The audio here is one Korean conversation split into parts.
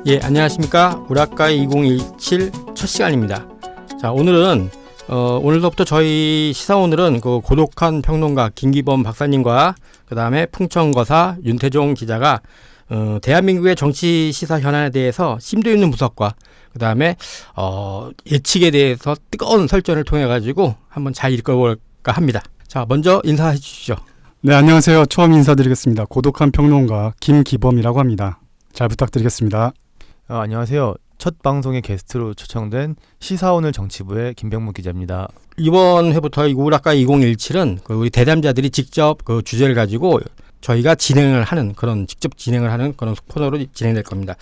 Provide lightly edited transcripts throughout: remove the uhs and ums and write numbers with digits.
예, 안녕하십니까. 우라카이 2017 첫 시간입니다. 자, 오늘부터 저희 시사오늘은 그 고독한 평론가 김기범 박사님과 그 다음에 풍청거사 윤태종 기자가 대한민국의 정치 시사 현안에 대해서 심도 있는 분석과 그 다음에 예측에 대해서 뜨거운 설전을 통해 가지고 한번 잘 읽어볼까 합니다. 자, 먼저 인사해 주시죠. 네, 안녕하세요. 처음 인사드리겠습니다. 고독한 평론가 김기범이라고 합니다. 잘 부탁드리겠습니다. 안녕하세요. 첫 방송에 게스트로 초청된 시사오늘 정치부의 김병무 기자입니다. 이번 회부터 우라카이 2017은 우리 대담자들이 직접 그 주제를 가지고 저희가 직접 진행을 하는 그런 코너로 진행될 겁니다.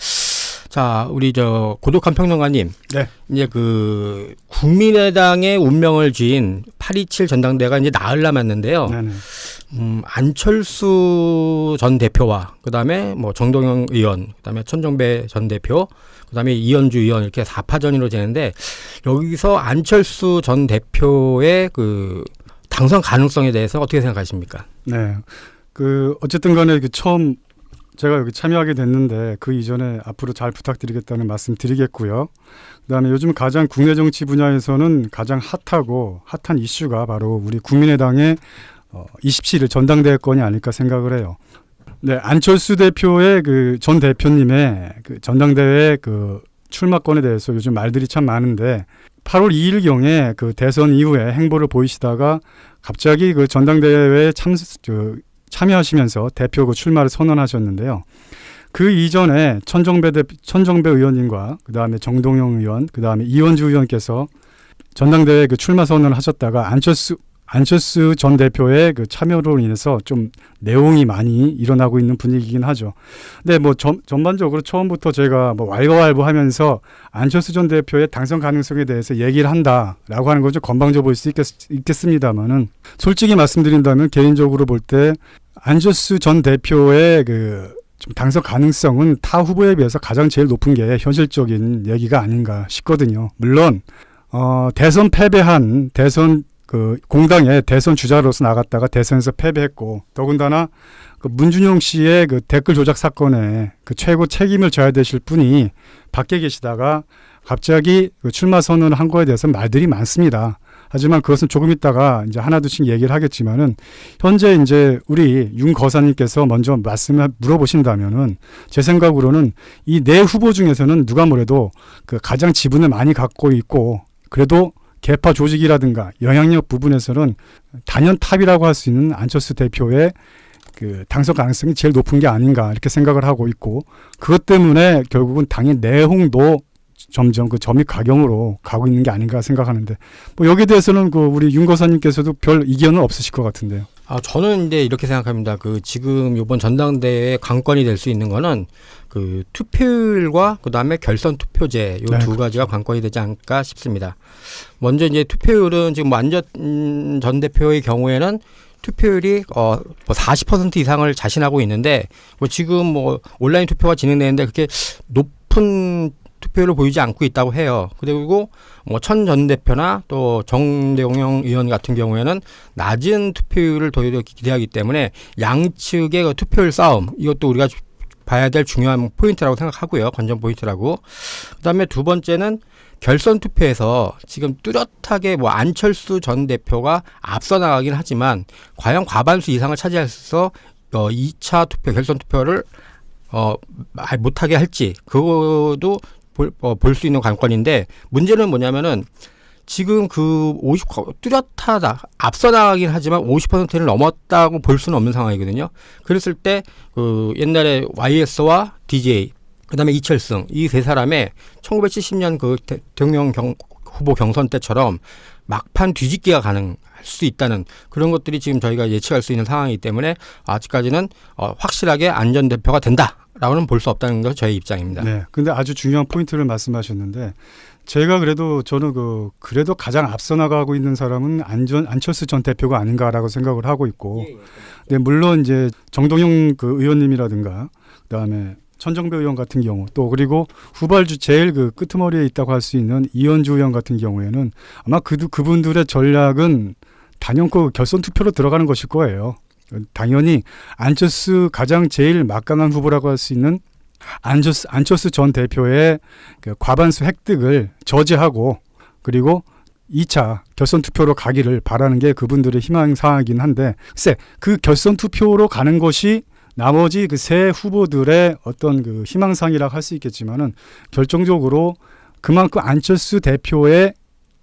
자, 우리 고독한 평론가님. 네. 이제 그 국민의당의 운명을 쥐인 8.27 전당대회가 이제 나흘 남았는데요. 네네. 안철수 전 대표와 그다음에 뭐 정동영 의원, 그다음에 천정배 전 대표, 그다음에 이현주 의원 이렇게 4파전으로 되는데 여기서 안철수 전 대표의 그 당선 가능성에 대해서 어떻게 생각하십니까? 네. 어쨌든 간에 처음 제가 여기 참여하게 됐는데 그 이전에 앞으로 잘 부탁드리겠다는 말씀 드리겠고요. 그다음에 요즘 가장 국내 정치 분야에서는 가장 핫한 이슈가 바로 우리 국민의당의 27일 전당대회권이 아닐까 생각을 해요. 네, 안철수 대표의 전 대표님의 전당대회 출마권에 대해서 요즘 말들이 참 많은데 8월 2일경에 대선 이후에 행보를 보이시다가 갑자기 전당대회에 참여하시면서 대표 출마를 선언하셨는데요. 그 이전에 천정배 의원님과 그다음에 정동영 의원, 그다음에 이현주 의원께서 전당대회 출마 선언을 하셨다가 안철수 전 대표의 참여로 인해서 좀 내용이 많이 일어나고 있는 분위기긴 하죠. 근데 전반적으로 처음부터 제가 왈가왈부하면서 안철수 전 대표의 당선 가능성에 대해서 얘기를 한다라고 하는 건 좀 건방져 보일 수 있겠습니다만은 솔직히 말씀드린다면 개인적으로 볼 때 안철수 전 대표의 좀 당선 가능성은 타 후보에 비해서 가장 제일 높은 게 현실적인 얘기가 아닌가 싶거든요. 물론 대선 패배한 공당의 대선 주자로서 나갔다가 대선에서 패배했고 더군다나 문준용 씨의 댓글 조작 사건에 최고 책임을 져야 되실 분이 밖에 계시다가 갑자기 출마 선언을 한 거에 대해서 말들이 많습니다. 하지만 그것은 조금 있다가 이제 하나둘씩 얘기를 하겠지만은 현재 이제 우리 윤 거사님께서 먼저 말씀을 물어보신다면은 제 생각으로는 이 네 후보 중에서는 누가 뭐래도 가장 지분을 많이 갖고 있고 그래도 개파 조직이라든가 영향력 부분에서는 단연 탑이라고 할 수 있는 안철수 대표의 당선 가능성이 제일 높은 게 아닌가 이렇게 생각을 하고 있고 그것 때문에 결국은 당의 내홍도 점점 점입 가경으로 가고 있는 게 아닌가 생각하는데 여기에 대해서는 우리 윤 거사님께서도 별 이견은 없으실 것 같은데요. 저는 이제 이렇게 생각합니다. 지금 이번 전당대회 관건이 될 수 있는 거는 투표율과 그다음에 결선 투표제 이 두 가지가 관건이 되지 않을까 싶습니다. 먼저 이제 투표율은 지금 안전 전 대표의 경우에는 투표율이 40% 이상을 자신하고 있는데 지금 온라인 투표가 진행되는데 그렇게 높은 투표율을 보이지 않고 있다고 해요. 그리고 천 전 대표나 또 정동영 의원 같은 경우에는 낮은 투표율을 더 기대하기 때문에 양측의 투표율 싸움 이것도 우리가 봐야 될 중요한 포인트라고 생각하고요. 관전 포인트라고. 그다음에 두 번째는 결선 투표에서 지금 뚜렷하게 안철수 전 대표가 앞서 나가긴 하지만 과연 과반수 이상을 차지해서 2차 투표 결선 투표를 못하게 할지 그것도 볼 수 있는 관건인데 문제는 뭐냐면은 지금 뚜렷하다 앞서 나가긴 하지만 50%를 넘었다고 볼 수는 없는 상황이거든요. 그랬을 때 옛날에 YS와 DJ 그다음에 이철승 이 세 사람의 1970년 대통령 후보 경선 때처럼 막판 뒤집기가 가능할 수 있다는 그런 것들이 지금 저희가 예측할 수 있는 상황이기 때문에 아직까지는 확실하게 안전 대표가 된다라고는 볼 수 없다는 것이 저의 입장입니다. 네, 근데 아주 중요한 포인트를 말씀하셨는데 저는 그래도 가장 앞서 나가고 있는 사람은 안철수 전 대표가 아닌가라고 생각을 하고 있고, 네, 물론 이제 정동영 의원님이라든가 그다음에 천정배 의원 같은 경우 또 그리고 후발주 제일 끄트머리에 있다고 할 수 있는 이현주 의원 같은 경우에는 아마 그분들의 전략은 단연코 결선 투표로 들어가는 것일 거예요. 당연히 안철수 가장 제일 막강한 후보라고 할 수 있는 안철수 전 대표의 그 과반수 획득을 저지하고 그리고 2차 결선 투표로 가기를 바라는 게 그분들의 희망 사항이긴 한데 글쎄 그 결선 투표로 가는 것이 나머지 그 세 후보들의 어떤 그 희망사항이라고 할 수 있겠지만은 결정적으로 그만큼 안철수 대표의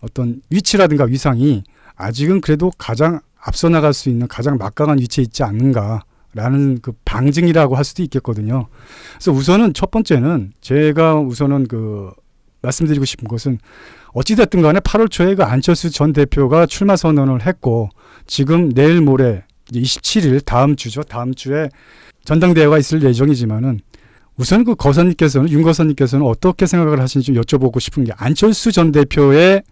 어떤 위치라든가 위상이 아직은 그래도 가장 앞서 나갈 수 있는 가장 막강한 위치에 있지 않는가라는 그 방증이라고 할 수도 있겠거든요. 그래서 우선은 첫 번째는 제가 우선은 그 말씀드리고 싶은 것은 어찌됐든 간에 8월 초에 그 안철수 전 대표가 출마 선언을 했고 지금 내일 모레 이제 27일 다음 주죠. 다음 주에 전당대회가 있을 예정이지만은 우선 그 윤 거선님께서는 어떻게 생각을 하시는지 좀 여쭤보고 싶은 게 안철수 전 대표의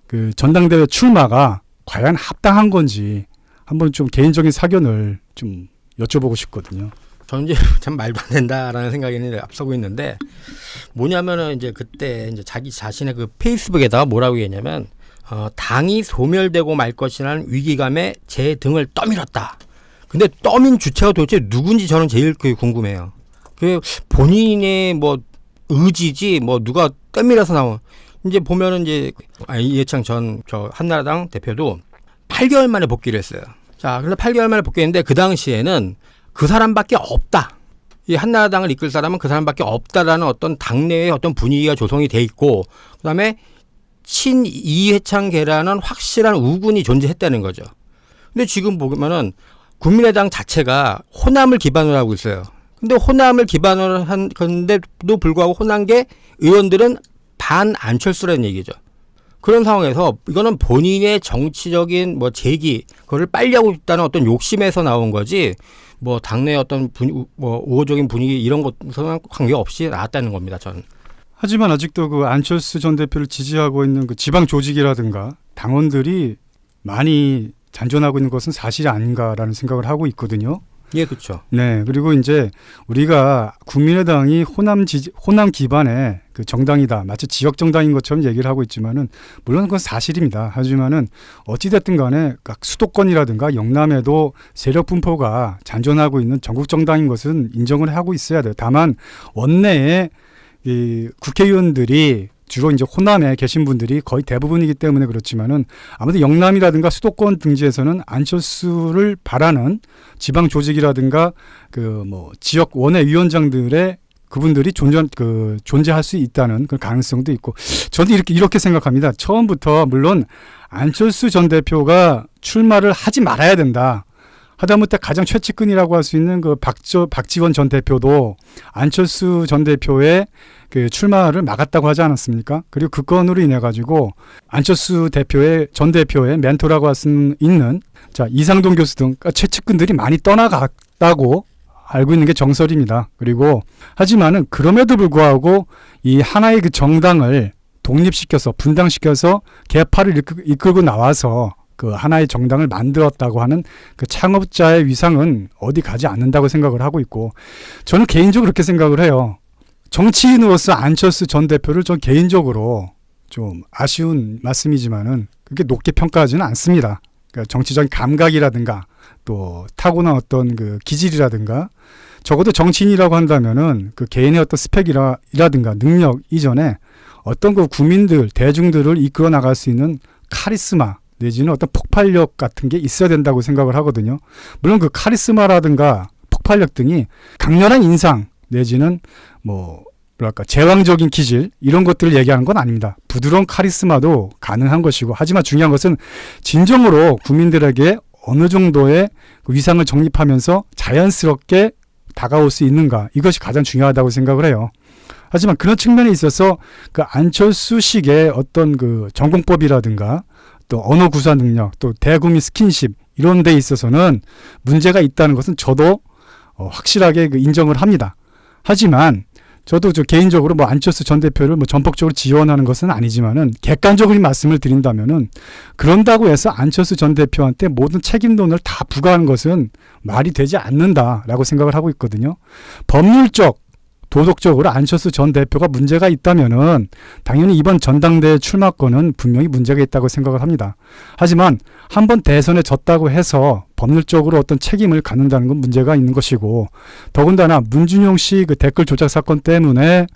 그 전당대회 출마가 과연 합당한 건지 한번 좀 개인적인 사견을 좀 여쭤보고 싶거든요. 저는 이제 참 말도 안 된다라는 생각이 앞서고 있는데 뭐냐면은 이제 그때 이제 자기 자신의 그 페이스북에다가 뭐라고 했냐면 당이 소멸되고 말 것이라는 위기감에 제 등을 떠밀었다. 근데 떠민 주체가 도대체 누군지 저는 제일 궁금해요. 그 본인의 뭐 의지지 뭐 누가 떠밀어서 나온 이제 보면은 이제 이해창 전 한나라당 대표도 8개월 만에 복귀를 했어요. 자, 그래서 8개월 만에 복귀했는데 그 당시에는 그 사람밖에 없다. 이 한나라당을 이끌 사람은 그 사람밖에 없다라는 어떤 당내의 어떤 분위기가 조성이 돼 있고 그다음에 친 이해창계라는 확실한 우군이 존재했다는 거죠. 근데 지금 보면은 국민의당 자체가 호남을 기반으로 하고 있어요. 근데 호남을 기반으로 한 건데도 불구하고 호남계 의원들은 반 안철수라는 얘기죠. 그런 상황에서 이거는 본인의 정치적인 뭐 재기 그거를 빨리 하고 있다는 어떤 욕심에서 나온 거지 뭐 당내 어떤 뭐 우호적인 분위기 이런 것과는 관계없이 나왔다는 겁니다. 저는. 하지만 아직도 그 안철수 전 대표를 지지하고 있는 그 지방 조직이라든가 당원들이 많이 잔존하고 있는 것은 사실이 아닌가라는 생각을 하고 있거든요. 예, 그렇죠. 네, 그리고 이제 우리가 국민의당이 호남 기반의 그 정당이다, 마치 지역 정당인 것처럼 얘기를 하고 있지만은 물론 그건 사실입니다. 하지만은 어찌됐든 간에 각 수도권이라든가 영남에도 세력 분포가 잔존하고 있는 전국 정당인 것은 인정을 하고 있어야 돼요. 다만 원내에 이 국회의원들이 주로 이제 호남에 계신 분들이 거의 대부분이기 때문에 그렇지만은 아무래도 영남이라든가 수도권 등지에서는 안철수를 바라는 지방 조직이라든가 그 뭐 지역 원외 위원장들의 그분들이 존재할 수 있다는 그 가능성도 있고 저는 이렇게 생각합니다. 처음부터 물론 안철수 전 대표가 출마를 하지 말아야 된다. 하다못해 가장 최측근이라고 할 수 있는 그 박지원 전 대표도 안철수 전 대표의 그 출마를 막았다고 하지 않았습니까? 그리고 그 건으로 인해 가지고 안철수 전 대표의 멘토라고 할 수 있는 이상돈 교수 등 최측근들이 많이 떠나갔다고 알고 있는 게 정설입니다. 그리고 하지만은 그럼에도 불구하고 이 하나의 그 정당을 독립시켜서 분당시켜서 개파를 이끌고 나와서 그 하나의 정당을 만들었다고 하는 그 창업자의 위상은 어디 가지 않는다고 생각을 하고 있고 저는 개인적으로 그렇게 생각을 해요. 정치인으로서 안철수 전 대표를 전 개인적으로 좀 아쉬운 말씀이지만은 그렇게 높게 평가하지는 않습니다. 그러니까 정치적인 감각이라든가 또 타고난 어떤 그 기질이라든가 적어도 정치인이라고 한다면은 그 개인의 어떤 스펙이라든가 능력 이전에 어떤 그 국민들, 대중들을 이끌어 나갈 수 있는 카리스마 내지는 어떤 폭발력 같은 게 있어야 된다고 생각을 하거든요. 물론 그 카리스마라든가 폭발력 등이 강렬한 인상 내지는 제왕적인 기질 이런 것들을 얘기하는 건 아닙니다. 부드러운 카리스마도 가능한 것이고 하지만 중요한 것은 진정으로 국민들에게 어느 정도의 위상을 정립하면서 자연스럽게 다가올 수 있는가 이것이 가장 중요하다고 생각을 해요. 하지만 그런 측면에 있어서 그 안철수식의 어떤 그 전공법이라든가 또 언어 구사 능력, 또 대국민 스킨십 이런 데 있어서는 문제가 있다는 것은 저도 확실하게 그 인정을 합니다. 하지만 저도 개인적으로 안철수 전 대표를 전폭적으로 지원하는 것은 아니지만은 객관적으로 말씀을 드린다면은 그런다고 해서 안철수 전 대표한테 모든 책임론을 다 부과하는 것은 말이 되지 않는다라고 생각을 하고 있거든요. 법률적 도덕적으로 안철수 전 대표가 문제가 있다면은 당연히 이번 전당대회 출마권은 분명히 문제가 있다고 생각을 합니다. 하지만 한번 대선에 졌다고 해서 법률적으로 어떤 책임을 갖는다는 건 문제가 있는 것이고, 더군다나 문준용 씨 그 댓글 조작 사건 때문에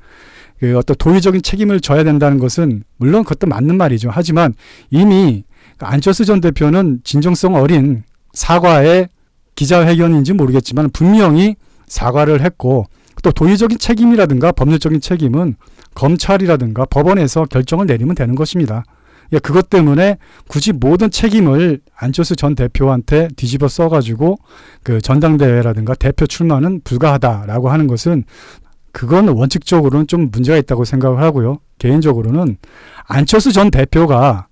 그 어떤 도의적인 책임을 져야 된다는 것은 물론 그것도 맞는 말이죠. 하지만 이미 안철수 전 대표는 진정성 어린 사과의 기자회견인지 모르겠지만 분명히 사과를 했고, 또 도의적인 책임이라든가 법률적인 책임은 검찰이라든가 법원에서 결정을 내리면 되는 것입니다. 그것 때문에 굳이 모든 책임을 안철수 전 대표한테 뒤집어 써가지고 그 전당대회라든가 대표 출마는 불가하다라고 하는 것은, 그건 원칙적으로는 좀 문제가 있다고 생각을 하고요. 개인적으로는 안철수 전 대표가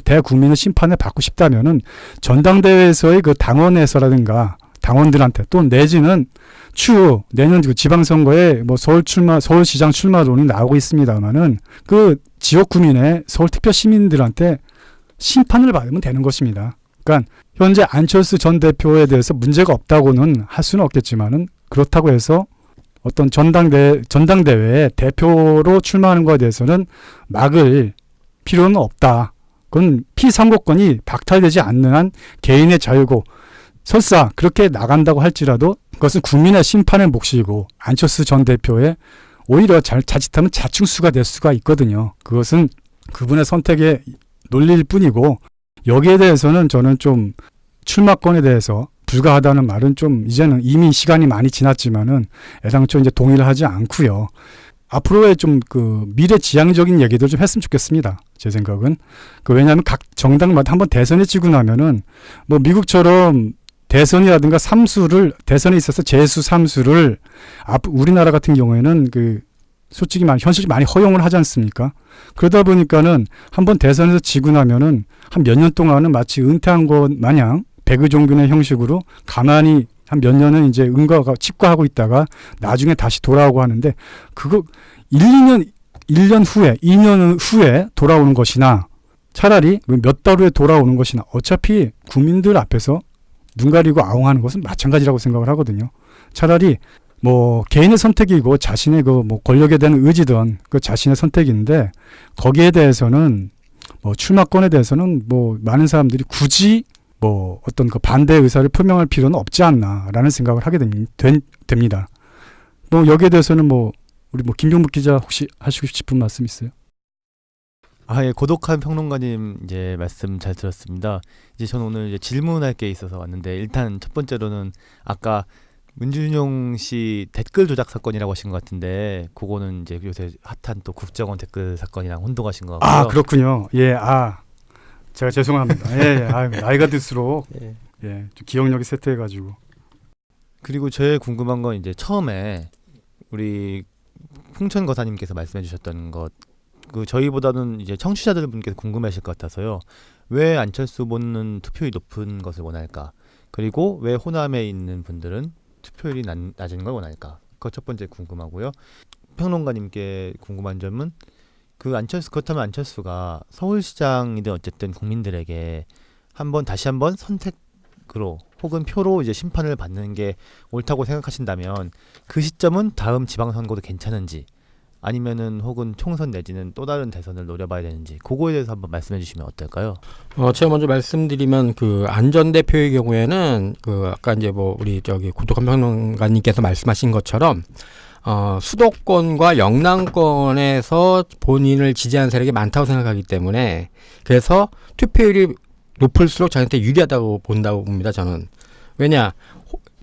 대국민의 심판을 받고 싶다면은 전당대회에서의 그 당원에서라든가 당원들한테, 또 내지는 추후 내년 그 지방선거에 뭐 서울시장 출마론이 나오고 있습니다만은 그 지역 구민의 서울특별 시민들한테 심판을 받으면 되는 것입니다. 그러니까 현재 안철수 전 대표에 대해서 문제가 없다고는 할 수는 없겠지만은, 그렇다고 해서 어떤 전당대회에 대표로 출마하는 것에 대해서는 막을 필요는 없다. 그건 피선거권이 박탈되지 않는 한 개인의 자유고, 설사 그렇게 나간다고 할지라도 그것은 국민의 심판의 몫이고, 안철수 전 대표의 오히려 자칫하면 자충수가 될 수가 있거든요. 그것은 그분의 선택의 논리일 뿐이고, 여기에 대해서는 저는 좀 출마권에 대해서 불가하다는 말은 좀 이제는 이미 시간이 많이 지났지만은 애당초 이제 동의를 하지 않고요. 앞으로의 좀 그 미래지향적인 얘기들 좀 했으면 좋겠습니다. 제 생각은. 왜냐하면 각 정당마다 한번 대선에 지고 나면은 뭐 미국처럼 대선이라든가 대선에 있어서 재수 삼수를 우리나라 같은 경우에는 솔직히 현실이 많이 허용을 하지 않습니까? 그러다 보니까는 한번 대선에서 지고 나면은 한 몇 년 동안은 마치 은퇴한 것 마냥 배그종군의 형식으로 가만히 한 몇 년은 이제 칩과하고 있다가 나중에 다시 돌아오고 하는데, 그거 1년 후에, 2년 후에 돌아오는 것이나 차라리 몇 달 후에 돌아오는 것이나 어차피 국민들 앞에서 눈 가리고 아웅하는 것은 마찬가지라고 생각을 하거든요. 차라리 뭐 개인의 선택이고 자신의 권력에 대한 의지든 그 자신의 선택인데, 거기에 대해서는 뭐 출마권에 대해서는 뭐 많은 사람들이 굳이 뭐 어떤 그 반대 의사를 표명할 필요는 없지 않나라는 생각을 하게 됩니다. 뭐 여기에 대해서는 우리 김병묵 기자 혹시 하시고 싶은 말씀 있어요? 예, 고독한 평론가님 이제 말씀 잘 들었습니다. 이제 저는 오늘 이제 질문할 게 있어서 왔는데, 일단 첫 번째로는 아까 문준용 씨 댓글 조작 사건이라고 하신 것 같은데, 그거는 이제 요새 핫한 또 국정원 댓글 사건이랑 혼동하신 것 같고요. 그렇군요. 제가 죄송합니다. 나이가 들수록 좀 기억력이 쇠퇴해가지고. 그리고 제일 궁금한 건 이제 처음에 우리 풍천 거사님께서 말씀해주셨던 것, 저희보다는 이제 청취자들분께서 궁금하실 것 같아서요. 왜 안철수 후보는 투표율이 높은 것을 원할까? 그리고 왜 호남에 있는 분들은 투표율이 낮은 걸 원할까? 그것 첫 번째 궁금하고요. 평론가님께 궁금한 점은 그렇다면 안철수가 서울시장이든 어쨌든 국민들에게 다시 한번 선택으로 혹은 표로 이제 심판을 받는 게 옳다고 생각하신다면, 그 시점은 다음 지방선거도 괜찮은지, 아니면은 혹은 총선 내지는 또 다른 대선을 노려봐야 되는지, 그거에 대해서 한번 말씀해 주시면 어떨까요? 제가 먼저 말씀드리면 안 전 대표의 경우에는 아까 이제 우리 고독한 평론가님께서 말씀하신 것처럼 수도권과 영남권에서 본인을 지지하는 세력이 많다고 생각하기 때문에, 그래서 투표율이 높을수록 자기한테 유리하다고 본다고 봅니다. 저는. 왜냐,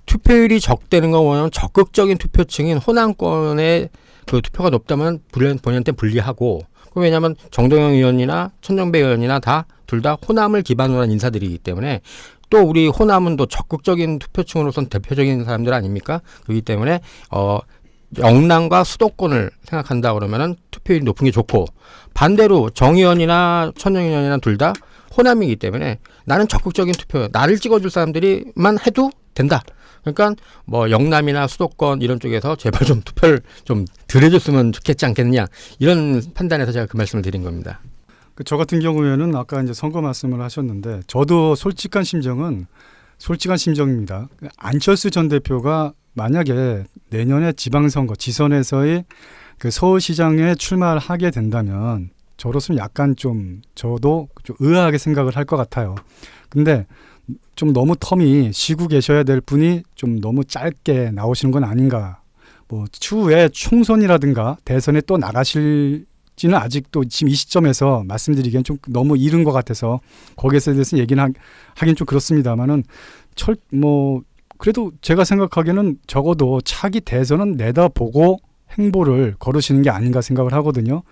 투표율이 적대는 거 보면 적극적인 투표층인 호남권의 투표가 높다면 본인한테 불리하고, 왜냐하면 정동영 의원이나 천정배 의원이나 둘 다 호남을 기반으로 한 인사들이기 때문에, 또 우리 호남은 또 적극적인 투표층으로선 대표적인 사람들 아닙니까? 그렇기 때문에 영남과 수도권을 생각한다 그러면은 투표율이 높은 게 좋고, 반대로 정 의원이나 천정영 의원이나 둘 다 호남이기 때문에 나는 적극적인 투표, 나를 찍어줄 사람들이만 해도 된다. 그러니까 영남이나 수도권 이런 쪽에서 제발 좀 투표를 좀 덜 해줬으면 좋겠지 않겠느냐, 이런 판단에서 제가 그 말씀을 드린 겁니다. 저 같은 경우에는 아까 이제 선거 말씀을 하셨는데, 저도 솔직한 심정입니다. 안철수 전 대표가 만약에 내년에 지방선거 지선에서의 그 서울시장에 출마를 하게 된다면 저로서는 약간 좀 저도 좀 의아하게 생각을 할 것 같아요. 근데 좀 너무 텀이 쉬고 계셔야 될 분이 좀 너무 짧게 나오시는 건 아닌가. 뭐 추후에 총선이라든가 대선에 또 나가실지는 아직도 지금 이 시점에서 말씀드리기엔 좀 너무 이른 것 같아서 거기에 대해서 얘기는 하긴 좀 그렇습니다만은 그래도 제가 생각하기에는 적어도 차기 대선은 내다보고 행보를 걸으시는 게 아닌가 생각을 하거든요.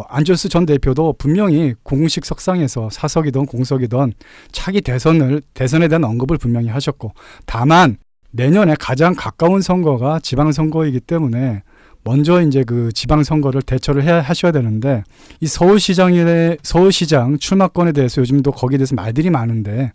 안철수 전 대표도 분명히 공식 석상에서 사석이든 공석이든 차기 대선에 대한 언급을 분명히 하셨고, 다만 내년에 가장 가까운 선거가 지방선거이기 때문에 먼저 이제 그 지방선거를 대처를 하셔야 되는데, 이 서울시장 출마권에 대해서 요즘도 거기에 대해서 말들이 많은데,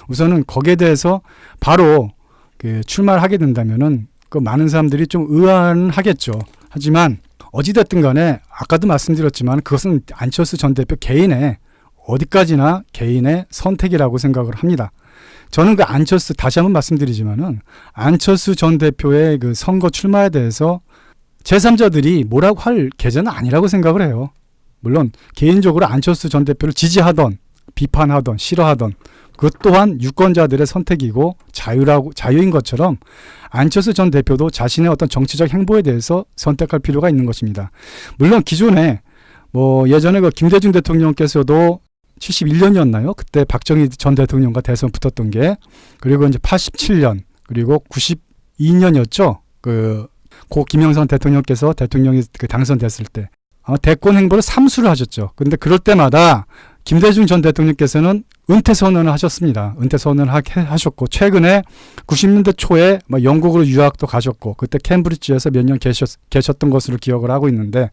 우선은 거기에 대해서 바로 그 출마를 하게 된다면은 그 많은 사람들이 좀 의아하겠죠. 하지만 어찌됐든 간에 아까도 말씀드렸지만 그것은 안철수 전 대표 개인의 어디까지나 개인의 선택이라고 생각을 합니다. 저는 그 다시 한번 말씀드리지만은 안철수 전 대표의 그 선거 출마에 대해서 제3자들이 뭐라고 할 계제는 아니라고 생각을 해요. 물론 개인적으로 안철수 전 대표를 지지하던 비판하던 싫어하던 그것 또한 유권자들의 선택이고 자유인 것처럼 안철수 전 대표도 자신의 어떤 정치적 행보에 대해서 선택할 필요가 있는 것입니다. 물론 기존에 예전에 그 김대중 대통령께서도 71년이었나요? 그때 박정희 전 대통령과 대선 붙었던 게, 그리고 이제 87년 그리고 92년이었죠. 고 김영삼 대통령께서 대통령이 당선됐을 때 아마 대권 행보를 3수를 하셨죠. 그런데 그럴 때마다 김대중 전 대통령께서는 은퇴 선언을 하셨습니다. 은퇴 선언을 하셨고, 최근에 90년대 초에 영국으로 유학도 가셨고, 그때 캠브리지에서 몇 년 계셨던 것으로 기억을 하고 있는데,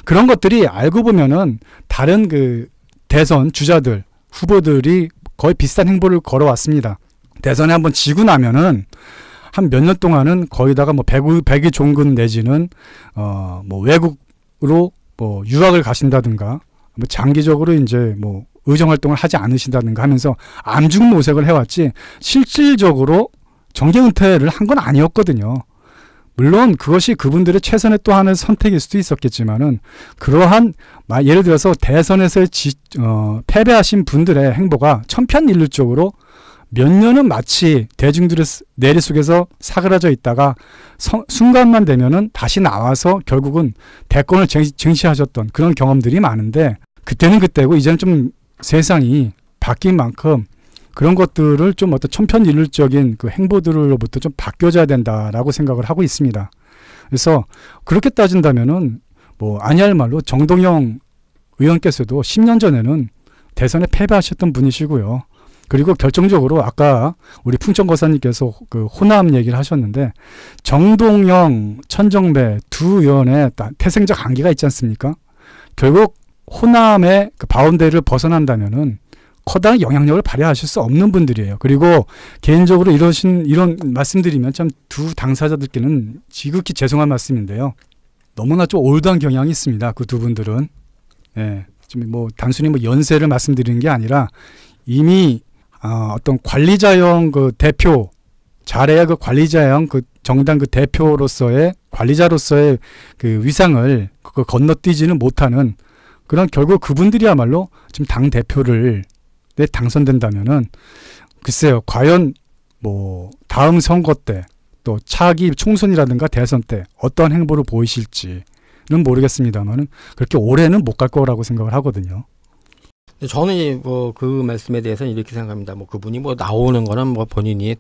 그런 것들이 알고 보면은 다른 그 대선 주자들, 후보들이 거의 비슷한 행보를 걸어왔습니다. 대선에 한번 지고 나면은 한 몇 년 동안은 거의다가 백의 종군 내지는 외국으로 유학을 가신다든가, 장기적으로 이제 의정 활동을 하지 않으신다든가 하면서 암중모색을 해왔지, 실질적으로 정계 은퇴를 한 건 아니었거든요. 물론 그것이 그분들의 최선의 또 하나의 선택일 수도 있었겠지만은, 그러한 예를 들어서 대선에서 패배하신 분들의 행보가 천편일률적으로 몇 년은 마치 대중들의 내리 속에서 사그라져 있다가 순간만 되면은 다시 나와서 결국은 대권을 쟁취하셨던 그런 경험들이 많은데, 그때는 그때고 이제는 좀 세상이 바뀐 만큼 그런 것들을 좀 어떤 천편일률적인 그 행보들로부터 좀 바뀌어져야 된다라고 생각을 하고 있습니다. 그래서 그렇게 따진다면은 아니할 말로 정동영 의원께서도 10년 전에는 대선에 패배하셨던 분이시고요. 그리고 결정적으로 아까 우리 풍천거사님께서 그 호남 얘기를 하셨는데, 정동영, 천정배 두 의원의 태생적 한계가 있지 않습니까? 결국 호남의 그 바운더리를 벗어난다면은 커다란 영향력을 발휘하실 수 없는 분들이에요. 그리고 개인적으로 이런 말씀드리면 참 두 당사자들께는 지극히 죄송한 말씀인데요. 너무나 좀 올드한 경향이 있습니다. 그 두 분들은. 예. 좀 단순히 연세를 말씀드리는 게 아니라 이미 어떤 관리자형 그 대표, 잘해야 그 관리자형 그 정당 그 대표로서의 관리자로서의 그 위상을 건너뛰지는 못하는 그런, 결국 그분들이야말로 지금 당 대표를 당선된다면은 글쎄요, 과연 다음 선거 때 또 차기 총선이라든가 대선 때 어떠한 행보를 보이실지는 모르겠습니다만은 그렇게 오래는 못 갈 거라고 생각을 하거든요. 저는 그 말씀에 대해서는 이렇게 생각합니다. 그분이 나오는 거는 본인이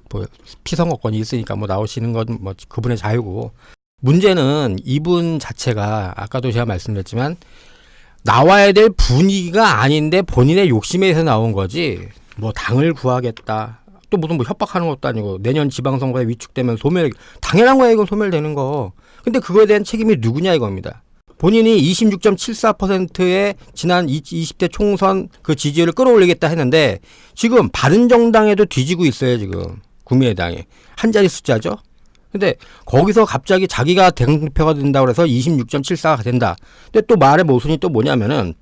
피선거권이 있으니까 나오시는 건 그분의 자유고, 문제는 이분 자체가 아까도 제가 말씀드렸지만 나와야 될 분위기가 아닌데 본인의 욕심에 의해서 나온 거지, 당을 구하겠다, 또 무슨 협박하는 것도 아니고, 내년 지방선거에 위축되면 당연한 거야, 이건 소멸되는 거. 근데 그거에 대한 책임이 누구냐 이겁니다. 본인이 26.74%의 지난 20대 총선 그 지지율을 끌어올리겠다 했는데, 지금 바른정당에도 뒤지고 있어요, 지금. 국민의당이. 한 자리 숫자죠. 근데 거기서 갑자기 자기가 당대표가 된다고 해서 26.74가 된다. 근데 또 말의 모순이 또 뭐냐면은,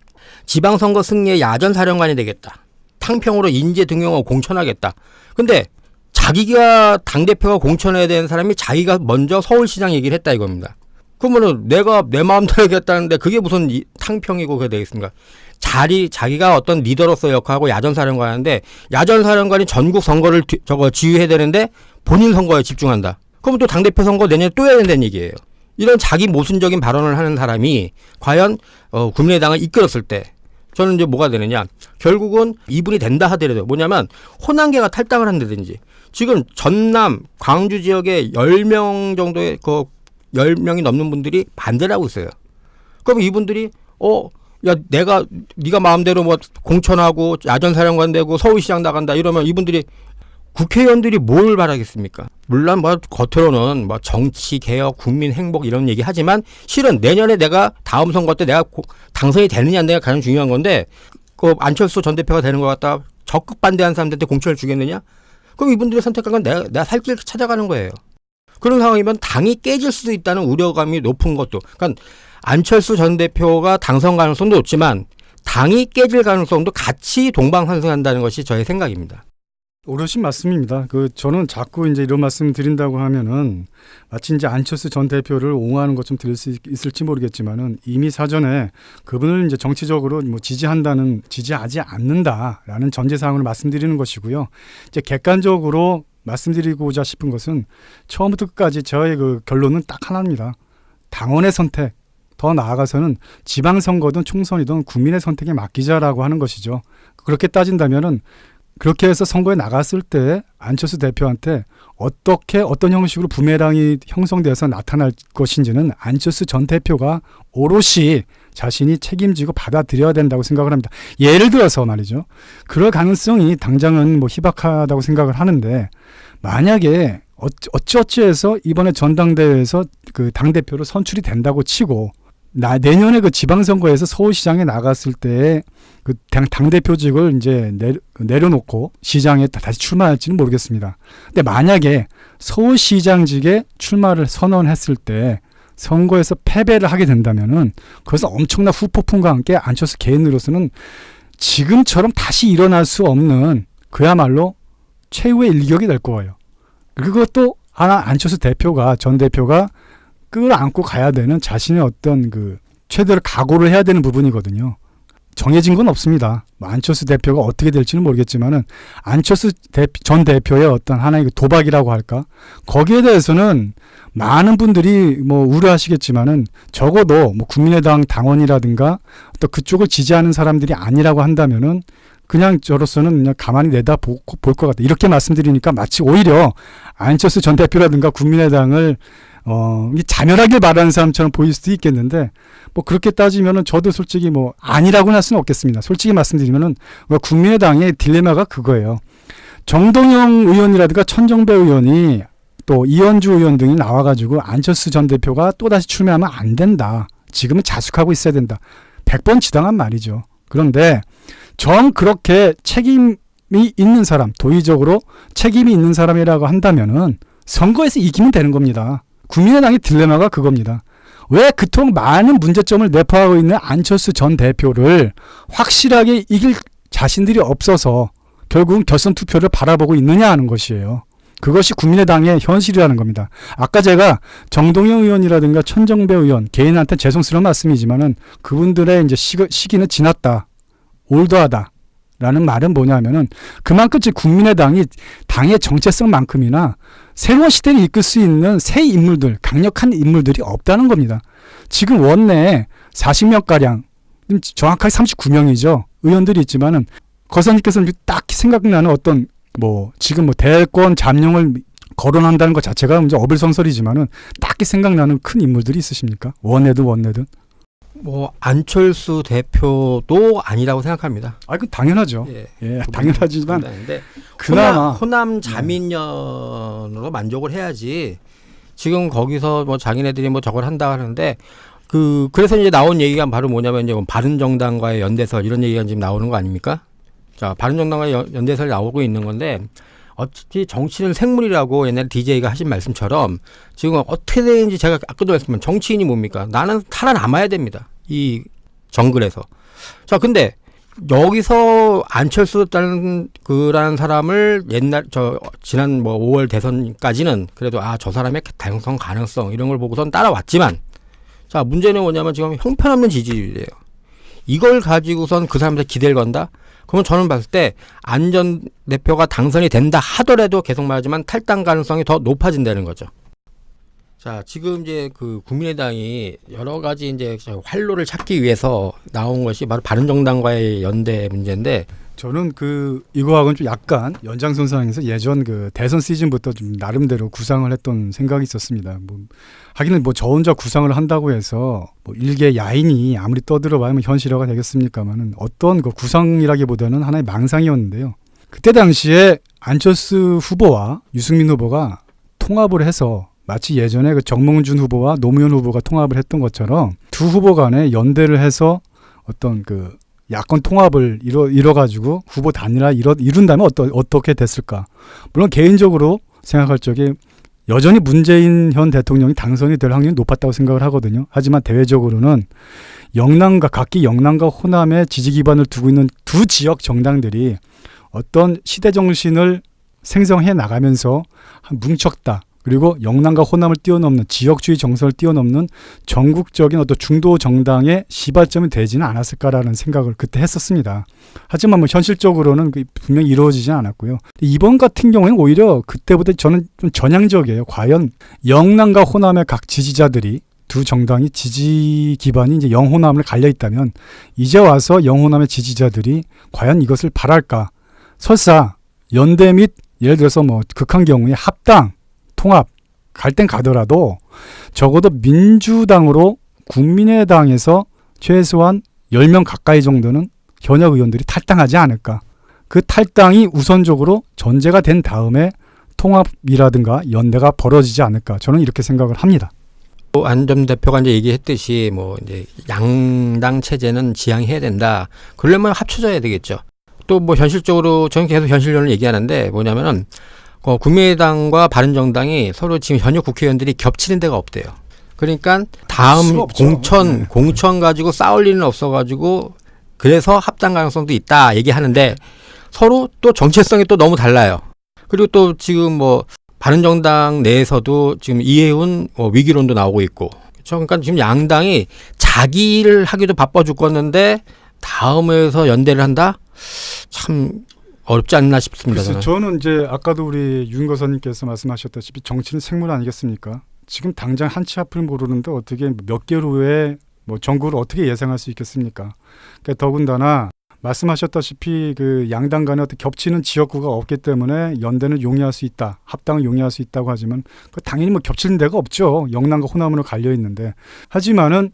지방선거 승리의 야전사령관이 되겠다. 탕평으로 인재 등용하고 공천하겠다. 근데 자기가 당대표가 공천해야 되는 사람이 자기가 먼저 서울시장 얘기를 했다 이겁니다. 그러면은 내가 내 마음대로 하겠다는데 그게 무슨 탕평이고 그게 되겠습니까? 자기가 어떤 리더로서 역할하고 야전사령관인데 야전사령관이 전국 선거를 지휘해야 되는데 본인 선거에 집중한다. 그러면 또 당대표 선거 내년에 또 해야 된다는 얘기예요. 이런 자기 모순적인 발언을 하는 사람이 과연 국민의당을 이끌었을 때 저는 이제 뭐가 되느냐. 결국은 이분이 된다 하더라도 뭐냐면 호남계가 탈당을 한다든지 지금 전남, 광주 지역에 10명 정도의 10명이 넘는 분들이 반대를 하고 있어요. 그럼 이분들이 야 네가 마음대로 뭐 공천하고 야전사령관 되고 서울시장 나간다 이러면 이분들이 국회의원들이 뭘 바라겠습니까? 물론 뭐 겉으로는 뭐 정치 개혁, 국민 행복 이런 얘기 하지만 실은 내년에 내가 다음 선거 때 내가 당선이 되느냐 안 되느냐 가장 중요한 건데 그 안철수 전 대표가 되는 것 같다 적극 반대하는 사람들한테 공천을 주겠느냐? 그럼 이분들이 선택한 건 내가 살 길 찾아가는 거예요. 그런 상황이면 당이 깨질 수도 있다는 우려감이 높은 것도. 그러니까 안철수 전 대표가 당선 가능성도 높지만 당이 깨질 가능성도 같이 동방상승한다는 것이 저의 생각입니다. 오롯이 맞습니다. 저는 자꾸 이제 이런 말씀 드린다고 하면은 마치 이제 안철수 전 대표를 옹호하는 것좀 들릴 수 있을지 모르겠지만은 이미 사전에 그분을 이제 정치적으로 뭐 지지하지 않는다라는 전제사항으로 말씀드리는 것이고요. 이제 객관적으로 말씀드리고자 싶은 것은 처음부터 끝까지 저의 그 결론은 딱 하나입니다. 당원의 선택, 더 나아가서는 지방선거든 총선이든 국민의 선택에 맡기자라고 하는 것이죠. 그렇게 따진다면은 그렇게 해서 선거에 나갔을 때 안철수 대표한테 어떤 형식으로 부메랑이 형성돼서 나타날 것인지는 안철수 전 대표가 오롯이 자신이 책임지고 받아들여야 된다고 생각을 합니다. 예를 들어서 말이죠. 그럴 가능성이 당장은 뭐 희박하다고 생각을 하는데 만약에 어찌어찌해서 이번에 전당대회에서 그 당대표로 선출이 된다고 치고 내년에 그 지방선거에서 서울시장에 나갔을 때 그 당대표직을 이제 내려놓고 시장에 다시 출마할지는 모르겠습니다. 근데 만약에 서울시장직에 출마를 선언했을 때 선거에서 패배를 하게 된다면은 그래서 엄청난 후폭풍과 함께 안철수 개인으로서는 지금처럼 다시 일어날 수 없는 그야말로 최후의 일격이 될 거예요. 그것도 하나 안철수 전 대표가 끌어안고 가야 되는 자신의 어떤 그 최대로 각오를 해야 되는 부분이거든요. 정해진 건 없습니다. 안철수 대표가 어떻게 될지는 모르겠지만은 안철수 전 대표의 어떤 하나의 도박이라고 할까? 거기에 대해서는 많은 분들이 뭐 우려하시겠지만은 적어도 뭐 국민의당 당원이라든가 또 그쪽을 지지하는 사람들이 아니라고 한다면은 그냥 저로서는 그냥 가만히 내다 볼 것 같다. 이렇게 말씀드리니까 마치 오히려 안철수 전 대표라든가 국민의당을 자멸하길 바라는 사람처럼 보일 수도 있겠는데 뭐 그렇게 따지면은 저도 솔직히 뭐 아니라고는 할 수는 없겠습니다. 솔직히 말씀드리면은 국민의당의 딜레마가 그거예요. 정동영 의원이라든가 천정배 의원이 또 이현주 의원 등이 나와가지고 안철수 전 대표가 또다시 출마하면 안 된다. 지금은 자숙하고 있어야 된다. 100번 지당한 말이죠. 그런데 정 그렇게 책임이 있는 사람, 도의적으로 책임이 있는 사람이라고 한다면은 선거에서 이기면 되는 겁니다. 국민의당의 딜레마가 그겁니다. 왜 그토록 많은 문제점을 내포하고 있는 안철수 전 대표를 확실하게 이길 자신들이 없어서 결국은 결선 투표를 바라보고 있느냐 하는 것이에요. 그것이 국민의당의 현실이라는 겁니다. 아까 제가 정동영 의원이라든가 천정배 의원 개인한테 죄송스러운 말씀이지만은 그분들의 이제 시기는 지났다. 올드하다. 라는 말은 뭐냐면은 그만큼 국민의당이 당의 정체성만큼이나 새로운 시대를 이끌 수 있는 새 인물들, 강력한 인물들이 없다는 겁니다. 지금 원내에 40명가량, 정확하게 39명이죠. 의원들이 있지만은 거사님께서는 딱히 생각나는 어떤 지금 대권 잠룡을 거론한다는 것 자체가 이제 어불성설이지만은 딱히 생각나는 큰 인물들이 있으십니까? 원내든. 안철수 대표도 아니라고 생각합니다. 그건 당연하죠. 예, 당연하지만 그나마 호남 자민련으로 만족을 해야지. 지금 거기서 자기네들이 저걸 한다 하는데 그래서 이제 나온 얘기가 바로 뭐냐면 이제 바른정당과의 연대설 이런 얘기가 지금 나오는 거 아닙니까? 자, 바른정당과의 연대설이 나오고 있는 건데 어차피 정치는 생물이라고 옛날에 DJ가 하신 말씀처럼 지금 어떻게 되는지 제가 아까도 말씀드렸지만 정치인이 뭡니까? 나는 살아남아야 됩니다. 이 정글에서. 자, 근데 여기서 안철수라는 그라는 사람을 지난 뭐 5월 대선까지는 그래도 저 사람의 당선 가능성 이런 걸 보고선 따라왔지만, 자, 문제는 뭐냐면 지금 형편없는 지지율이에요. 이걸 가지고선 그 사람한테 기대를 건다? 그러면 저는 봤을 때 안 전 대표가 당선이 된다 하더라도 계속 말하지만 탈당 가능성이 더 높아진다는 거죠. 자, 지금 이제 그 국민의당이 여러 가지 이제 활로를 찾기 위해서 나온 것이 바로 바른정당과의 연대 문제인데, 저는 이거하고는 좀 약간 연장선상에서 예전 그 대선 시즌부터 좀 나름대로 구상을 했던 생각이 있었습니다. 하기는 저 혼자 구상을 한다고 해서 일개 야인이 아무리 떠들어봐야 현실화가 되겠습니까만은 어떤 그 구상이라기보다는 하나의 망상이었는데요. 그때 당시에 안철수 후보와 유승민 후보가 통합을 해서 마치 예전에 그 정몽준 후보와 노무현 후보가 통합을 했던 것처럼 두 후보 간에 연대를 해서 어떤 그 야권 통합을 이뤄가지고 후보 단일화 이룬다면 어떻게 됐을까? 물론 개인적으로 생각할 적에 여전히 문재인 현 대통령이 당선이 될 확률이 높았다고 생각을 하거든요. 하지만 대외적으로는 각기 영남과 호남에 지지 기반을 두고 있는 두 지역 정당들이 어떤 시대 정신을 생성해 나가면서 뭉쳤다. 그리고 영남과 호남을 뛰어넘는 지역주의 정서를 뛰어넘는 전국적인 어떤 중도 정당의 시발점이 되지는 않았을까라는 생각을 그때 했었습니다. 하지만 현실적으로는 분명히 이루어지진 않았고요. 이번 같은 경우에는 오히려 그때보다 저는 좀 전향적이에요. 과연 영남과 호남의 각 지지자들이 두 정당이 지지 기반이 이제 영호남을 갈려 있다면 이제 와서 영호남의 지지자들이 과연 이것을 바랄까? 설사 연대 및 예를 들어서 극한 경우에 합당 통합 갈 땐 가더라도 적어도 민주당으로 국민의당에서 최소한 10명 가까이 정도는 현역 의원들이 탈당하지 않을까. 그 탈당이 우선적으로 전제가 된 다음에 통합이라든가 연대가 벌어지지 않을까. 저는 이렇게 생각을 합니다. 안 전 대표가 이제 얘기했듯이 이제 양당 체제는 지향해야 된다. 그러려면 합쳐져야 되겠죠. 또 현실적으로 저는 계속 현실론을 얘기하는데 뭐냐면은 국민의당과 바른정당이 서로 지금 현역 국회의원들이 겹치는 데가 없대요. 그러니까 다음 공천 가지고 싸울 일은 없어가지고 그래서 합당 가능성도 있다 얘기하는데 서로 또 정체성이 또 너무 달라요. 그리고 또 지금 바른정당 내에서도 지금 이해훈 위기론도 나오고 있고, 그렇죠? 그러니까 지금 양당이 자기를 하기도 바빠 죽겠는데 다음에서 연대를 한다? 참 어렵지 않나 싶습니다. 그래서 저는 이제 아까도 우리 윤 거사님께서 말씀하셨다시피 정치는 생물 아니겠습니까? 지금 당장 한치 앞을 모르는데 어떻게 몇 개월 후에 정국을 어떻게 예상할 수 있겠습니까? 그러니까 더군다나 말씀하셨다시피 그 양당 간에 어떤 겹치는 지역구가 없기 때문에 연대는 용이할 수 있다, 합당을 용이할 수 있다고 하지만 당연히 겹치는 데가 없죠. 영남과 호남으로 갈려 있는데. 하지만은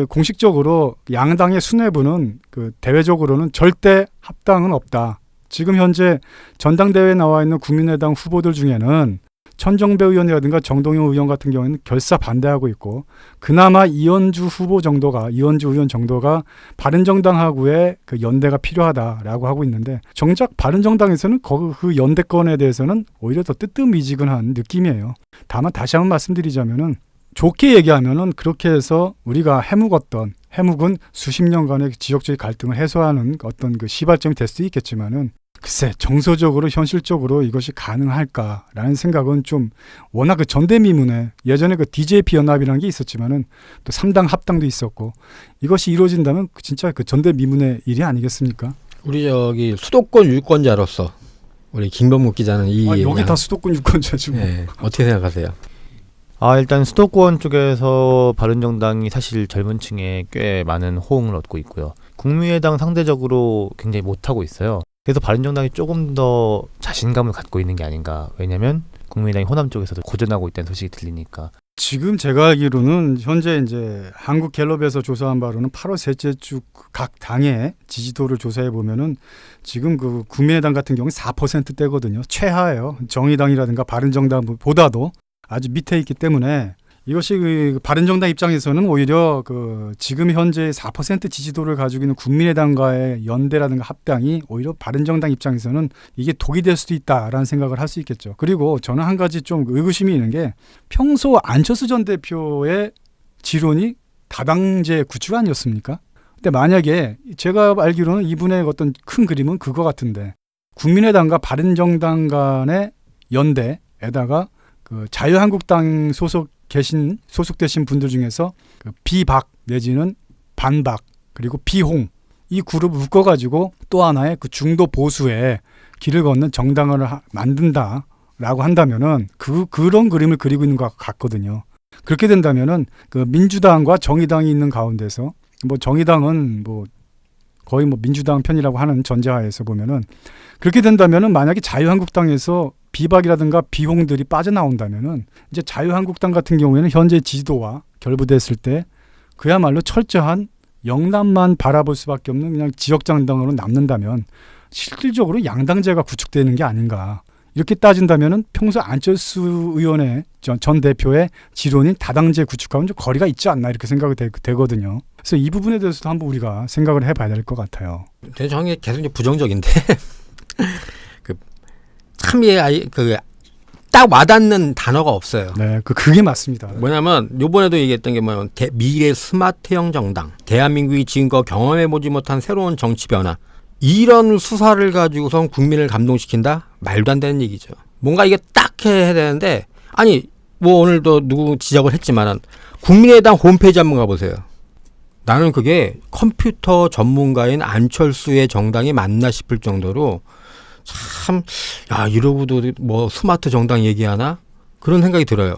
공식적으로 양당의 수뇌부는 대외적으로는 절대 합당은 없다. 지금 현재 전당대회에 나와 있는 국민의당 후보들 중에는 천정배 의원이라든가 정동영 의원 같은 경우에는 결사 반대하고 있고, 그나마 이현주 의원 정도가 바른정당하고의 그 연대가 필요하다라고 하고 있는데, 정작 바른정당에서는 그 연대권에 대해서는 오히려 더 뜨뜻미지근한 느낌이에요. 다만 다시 한번 말씀드리자면은 좋게 얘기하면은 그렇게 해서 우리가 해묵은 수십 년간의 지역주의 갈등을 해소하는 어떤 그 시발점이 될 수도 있겠지만은, 글쎄 정서적으로 현실적으로 이것이 가능할까라는 생각은 좀, 워낙 그 전대미문에 예전에 그 DJP 연합이라는 게 있었지만은 또 3당 합당도 있었고, 이것이 이루어진다면 진짜 그 전대미문의 일이 아니겠습니까? 우리 수도권 유권자로서 우리 김범국 기자는 여기 다 수도권 유권자죠. 네, 어떻게 생각하세요? 일단 수도권 쪽에서 바른정당이 사실 젊은 층에 꽤 많은 호응을 얻고 있고요. 국민의당 상대적으로 굉장히 못하고 있어요. 그래서 바른정당이 조금 더 자신감을 갖고 있는 게 아닌가. 왜냐하면 국민의당이 호남 쪽에서도 고전하고 있다는 소식이 들리니까. 지금 제가 알기로는 현재 이제 한국갤럽에서 조사한 바로는 8월 셋째 주 각 당의 지지도를 조사해 보면은 지금 그 국민의당 같은 경우는 4%대거든요. 최하예요. 정의당이라든가 바른정당보다도 아주 밑에 있기 때문에 이것이 그 바른정당 입장에서는 오히려 그 지금 현재 4% 지지도를 가지고 있는 국민의당과의 연대라든가 합당이 오히려 바른정당 입장에서는 이게 독이 될 수도 있다라는 생각을 할 수 있겠죠. 그리고 저는 한 가지 좀 의구심이 있는 게, 평소 안철수 전 대표의 지론이 다당제 구축 아니었습니까? 근데 만약에 제가 알기로는 이분의 어떤 큰 그림은 그거 같은데 국민의당과 바른정당 간의 연대에다가 그 자유한국당 소속되신 분들 중에서 그 비박 내지는 반박 그리고 비홍 이 그룹을 묶어가지고 또 하나의 그 중도 보수의 길을 걷는 정당을 만든다라고 한다면은 그런 그림을 그리고 있는 것 같거든요. 그렇게 된다면은 그 민주당과 정의당이 있는 가운데서 뭐 정의당은 뭐 거의 뭐 민주당 편이라고 하는 전제하에서 보면은 그렇게 된다면은 만약에 자유한국당에서 비박이라든가 비홍들이 빠져나온다면은 이제 자유한국당 같은 경우에는 현재 지지도와 결부됐을 때 그야말로 철저한 영남만 바라볼 수밖에 없는 그냥 지역정당으로 남는다면 실질적으로 양당제가 구축되는 게 아닌가. 이렇게 따진다면은 평소 안철수 의원의 전 대표의 지론인 다당제 구축하고는 좀 거리가 있지 않나 이렇게 생각이 되거든요. 그래서 이 부분에 대해서도 한번 우리가 생각을 해봐야 될 것 같아요. 저는 계속 이제 부정적인데 참 딱 와닿는 단어가 없어요. 네, 그게 맞습니다. 뭐냐면 요번에도 얘기했던 게 뭐냐면 미래 스마트형 정당, 대한민국이 지금껏 경험해보지 못한 새로운 정치 변화, 이런 수사를 가지고선 국민을 감동시킨다? 말도 안 되는 얘기죠. 뭔가 이게 딱 해야 되는데 아니 뭐 오늘도 누구 지적을 했지만은 국민의당 홈페이지 한번 가보세요. 나는 그게 컴퓨터 전문가인 안철수의 정당이 맞나 싶을 정도로 참, 이러고도 뭐 스마트 정당 얘기하나? 그런 생각이 들어요.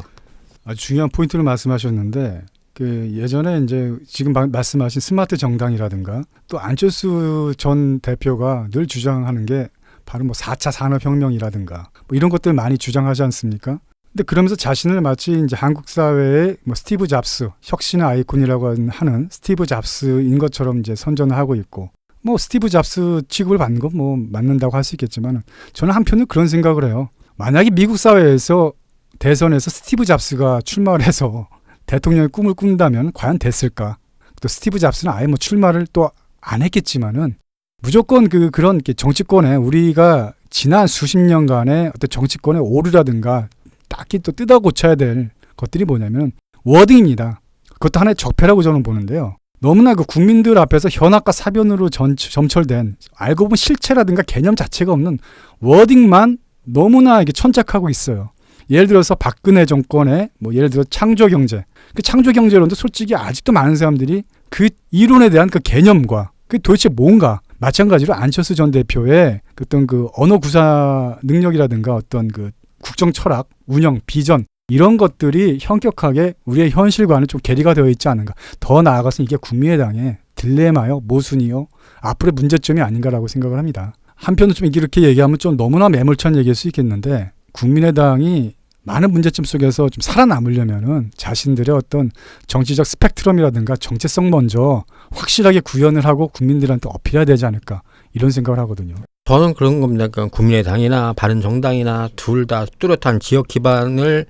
아주 중요한 포인트를 말씀하셨는데, 그 예전에 이제 지금 말씀하신 스마트 정당이라든가 또 안철수 전 대표가 늘 주장하는 게 바로 뭐 4차 산업혁명이라든가 뭐 이런 것들 많이 주장하지 않습니까? 근데 그러면서 자신을 마치 이제 한국 사회의 뭐 스티브 잡스, 혁신의 아이콘이라고 하는 스티브 잡스인 것처럼 이제 선전을 하고 있고, 뭐 스티브 잡스 취급을 받는 건 뭐 맞는다고 할 수 있겠지만 저는 한편으로 그런 생각을 해요. 만약에 미국 사회에서 대선에서 스티브 잡스가 출마를 해서 대통령의 꿈을 꾼다면 과연 됐을까? 또 스티브 잡스는 아예 뭐 출마를 또 안 했겠지만은 무조건 그런 정치권에 우리가 지난 수십 년간의 어떤 정치권의 오류라든가 딱히 또 뜯어 고쳐야 될 것들이 뭐냐면 워딩입니다. 그것도 하나의 적폐라고 저는 보는데요. 너무나 그 국민들 앞에서 현악과 사변으로 점철된 알고 보면 실체라든가 개념 자체가 없는 워딩만 너무나 이게 천착하고 있어요. 예를 들어서 박근혜 정권의 뭐 예를 들어 창조경제, 그 창조경제론도 솔직히 아직도 많은 사람들이 그 이론에 대한 그 개념과 그 도대체 뭔가, 마찬가지로 안철수 전 대표의 어떤 그 언어 구사 능력이라든가 어떤 그 국정 철학, 운영, 비전 이런 것들이 현격하게 우리의 현실과는 좀 괴리가 되어 있지 않은가. 더 나아가서 이게 국민의당의 딜레마요, 모순이요, 앞으로의 문제점이 아닌가라고 생각을 합니다. 한편으로 좀 이렇게 얘기하면 좀 너무나 매몰찬 얘기일 수 있겠는데 국민의당이 많은 문제점 속에서 좀 살아남으려면은 자신들의 어떤 정치적 스펙트럼이라든가 정체성 먼저 확실하게 구현을 하고 국민들한테 어필해야 되지 않을까 이런 생각을 하거든요. 저는 그런 겁니다. 그러니까 국민의당이나 바른정당이나 둘 다 뚜렷한 지역 기반을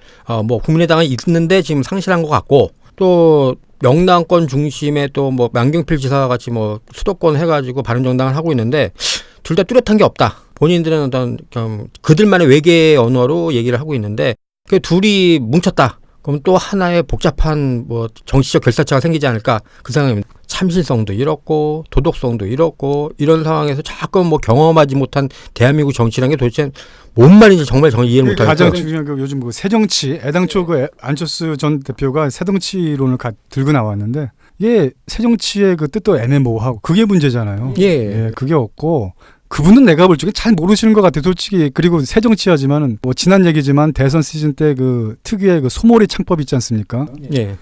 뭐 국민의당은 있는데 지금 상실한 것 같고 또 영남권 중심의 또 뭐 양경필 지사와 같이 뭐 수도권 해가지고 바른정당을 하고 있는데 둘 다 뚜렷한 게 없다. 본인들은 어떤 그들만의 외계 언어로 얘기를 하고 있는데 그 둘이 뭉쳤다. 그럼 또 하나의 복잡한 뭐 정치적 결사체가 생기지 않을까 그 생각입니다. 참신성도 잃었고 도덕성도 잃었고 이런 상황에서 자꾸 뭐 경험하지 못한 대한민국 정치라는 게 도대체 뭔 말인지 정말 이해를 못하겠어요. 가장 중요한 게 요즘 그 새정치, 애당초 그 안철수 전 대표가 새정치론을 들고 나왔는데 이게 새정치의 그 뜻도 애매모호하고 그게 문제잖아요. 예, 그게 없고 그분은 내가 볼 적에 잘 모르시는 것 같아요. 솔직히. 그리고 새정치하지만은 뭐 지난 얘기지만 대선 시즌 때 그 특유의 그 소몰이 창법 있지 않습니까? 예.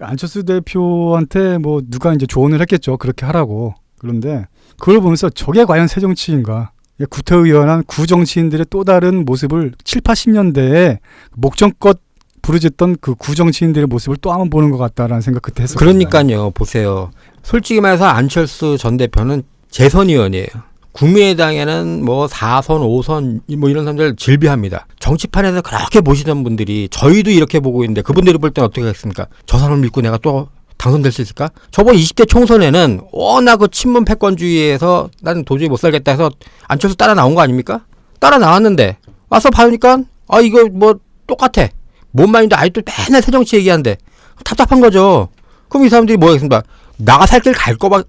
안철수 대표한테 뭐 누가 이제 조언을 했겠죠. 그렇게 하라고. 그런데 그걸 보면서 저게 과연 새정치인가? 구태의연한 구정치인들의 또 다른 모습을 7, 80년대에 목전껏 부르짖던 그 구정치인들의 모습을 또 한번 보는 것 같다라는 생각 그때 했었거든요. 그러니까요. 보세요. 솔직히 말해서 안철수 전 대표는 재선 의원이에요. 국민의당에는 뭐 4선, 5선 뭐 이런 사람들 질비합니다. 정치판에서 그렇게 보시던 분들이 저희도 이렇게 보고 있는데 그분들이 볼 때는 어떻게 하겠습니까? 저 사람을 믿고 내가 또 당선될 수 있을까? 저번 20대 총선에는 워낙 그 친문 패권주의에서 나는 도저히 못 살겠다 해서 안철수 따라 나온 거 아닙니까? 따라 나왔는데 와서 봐니까 이거 뭐 똑같아. 뭔 말인데 아직도 맨날 새정치 얘기하는데 답답한 거죠. 그럼 이 사람들이 뭐 하겠습니까? 나가 살 길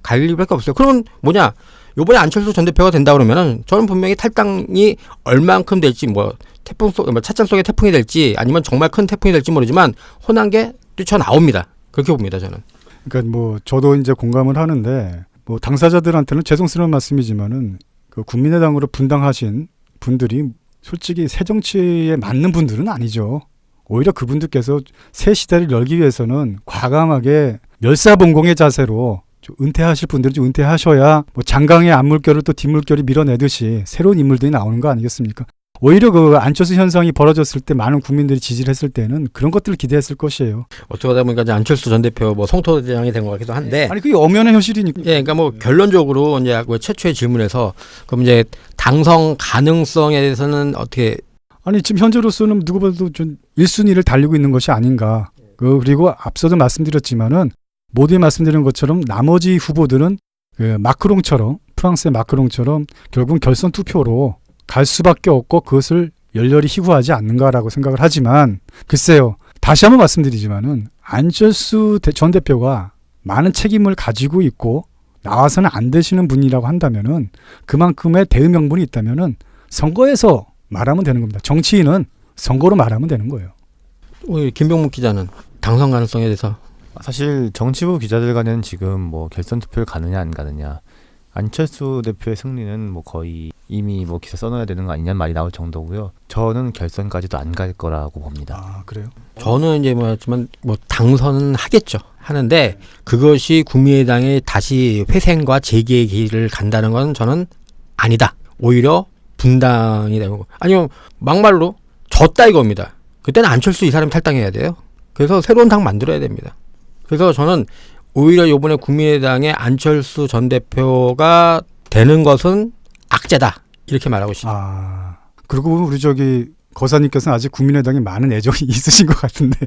갈 일밖에 없어요. 그러면 뭐냐? 요번에 안철수 전 대표가 된다 그러면은 저는 분명히 탈당이 얼만큼 될지 뭐 찻잔 속의 태풍이 될지 아니면 정말 큰 태풍이 될지 모르지만 혼한게 뛰쳐나옵니다. 그렇게 봅니다, 저는. 그러니까 뭐 저도 이제 공감을 하는데 뭐 당사자들한테는 죄송스러운 말씀이지만은 그 국민의당으로 분당하신 분들이 솔직히 새 정치에 맞는 분들은 아니죠. 오히려 그분들께서 새 시대를 열기 위해서는 과감하게 멸사봉공의 자세로 좀 은퇴하실 분들은 좀 은퇴하셔야 뭐 장강의 앞물결을 또 뒷물결이 밀어내듯이 새로운 인물들이 나오는 거 아니겠습니까? 오히려 그 안철수 현상이 벌어졌을 때 많은 국민들이 지지를 했을 때는 그런 것들을 기대했을 것이에요. 어떻게 하다 보니까 이제 안철수 전 대표 뭐 성토대장이 된 것 같기도 한데. 아니 그게 엄연한 현실이니까. 예, 그러니까 뭐 결론적으로 이제 그 최초의 질문에서 그럼 이제 당선 가능성에 대해서는 어떻게 아니 지금 현재로서는 누구보다도 좀 1순위를 달리고 있는 것이 아닌가. 그리고 앞서도 말씀드렸지만은 모두에 말씀드린 것처럼 나머지 후보들은 그 마크롱처럼 프랑스의 마크롱처럼 결국은 결선 투표로 갈 수밖에 없고 그것을 열렬히 희구하지 않는가라고 생각을 하지만 글쎄요. 다시 한번 말씀드리지만은 안철수 전 대표가 많은 책임을 가지고 있고 나와서는 안 되시는 분이라고 한다면은 그만큼의 대응 명분이 있다면은 선거에서 말하면 되는 겁니다. 정치인은 선거로 말하면 되는 거예요. 우리 김병묵 기자는 당선 가능성에 대해서 사실 정치부 기자들 간에는 지금 뭐 결선 투표를 가느냐 안 가느냐 안철수 대표의 승리는 뭐 거의 이미 뭐 기사 써놔야 되는 거 아니냐는 말이 나올 정도고요. 저는 결선까지도 안 갈 거라고 봅니다. 아 그래요? 저는 이제 뭐였지만 뭐 당선은 하겠죠. 하는데 그것이 국민의당의 다시 회생과 재기의 길을 간다는 건 저는 아니다. 오히려 분당이 되고 아니면 막말로 졌다 이겁니다. 그때는 안철수 이 사람이 탈당해야 돼요. 그래서 새로운 당 만들어야 됩니다. 그래서 저는 오히려 이번에 국민의당의 안철수 전 대표가 되는 것은 악재다. 이렇게 말하고 싶습니다. 아 그리고 우리 저기 거사님께서는 아직 국민의당에 많은 애정이 있으신 것 같은데.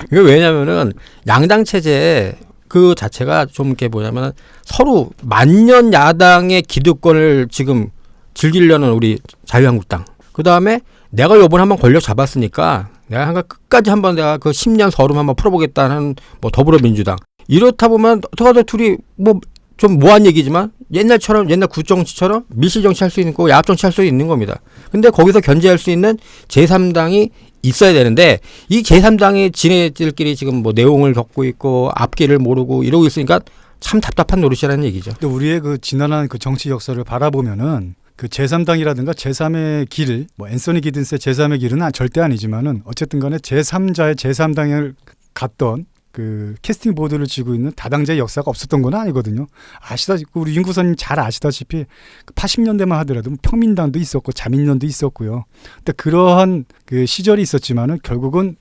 이게 왜냐면은 양당 체제 그 자체가 좀 이렇게 뭐냐면 서로 만년 야당의 기득권을 지금 즐기려는 우리 자유한국당. 그 다음에 내가 요번에 한번 권력 잡았으니까 내가 한번 끝까지 한번 내가 그 10년 서름 한번 풀어보겠다는 뭐 더불어민주당. 이렇다 보면 어떡하다 둘이 뭐 좀 모한 얘기지만 옛날처럼 옛날 굿정치처럼 밀실정치 할 수 있는 거 야합정치 할 수 있는 겁니다. 근데 거기서 견제할 수 있는 제3당이 있어야 되는데 이 제3당의 지네들끼리 지금 뭐 내용을 겪고 있고 앞길을 모르고 이러고 있으니까 참 답답한 노릇이라는 얘기죠. 근데 우리의 그 지난한 그 정치 역사를 바라보면은 그 제3당이라든가 제3의 길, 뭐 앤서니 기든스의 제3의 길은 절대 아니지만은 어쨌든 간에 제3자의 제3당을 갔던 그 캐스팅 보드를 쥐고 있는 다당제의 역사가 없었던 건 아니거든요. 아시다시피 우리 윤구선님 잘 아시다시피 80년대만 하더라도 평민당도 있었고 자민련도 있었고요. 근데 그러한 그 시절이 있었지만은 결국은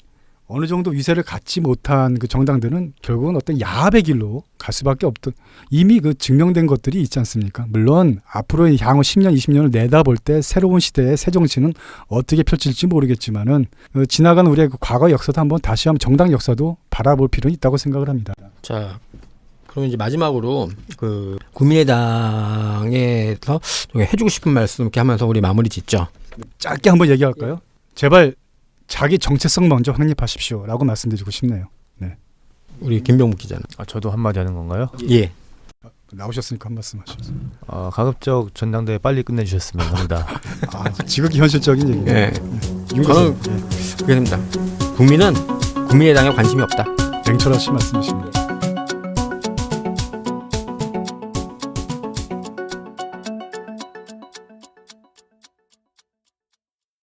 어느 정도 위세를 갖지 못한 그 정당들은 결국은 어떤 야합의 길로 갈 수밖에 없던 이미 그 증명된 것들이 있지 않습니까? 물론 앞으로 향후 10년, 20년을 내다볼 때 새로운 시대의 새 정치는 어떻게 펼칠지 모르겠지만은 지나간 우리의 그 과거 역사도 한번 다시 한번 정당 역사도 바라볼 필요는 있다고 생각을 합니다. 자, 그럼 이제 마지막으로 그 국민의당에서 해주고 싶은 말씀 이렇게 하면서 우리 마무리 짓죠. 짧게 한번 얘기할까요? 제발 자기 정체성 먼저 확립하십시오라고 말씀드리고 싶네요. 네. 우리 김병묵 기자는. 저도 한마디 하는 건가요? 예. 나오셨으니까 한 말씀 하셔서. 가급적 전당대회 빨리 끝내주셨으면 합니다. 지극히 현실적인 얘기예요. 예. 저는 그렇게 됩니다. 국민은 국민의당에 관심이 없다. 냉철하신 말씀이십니다.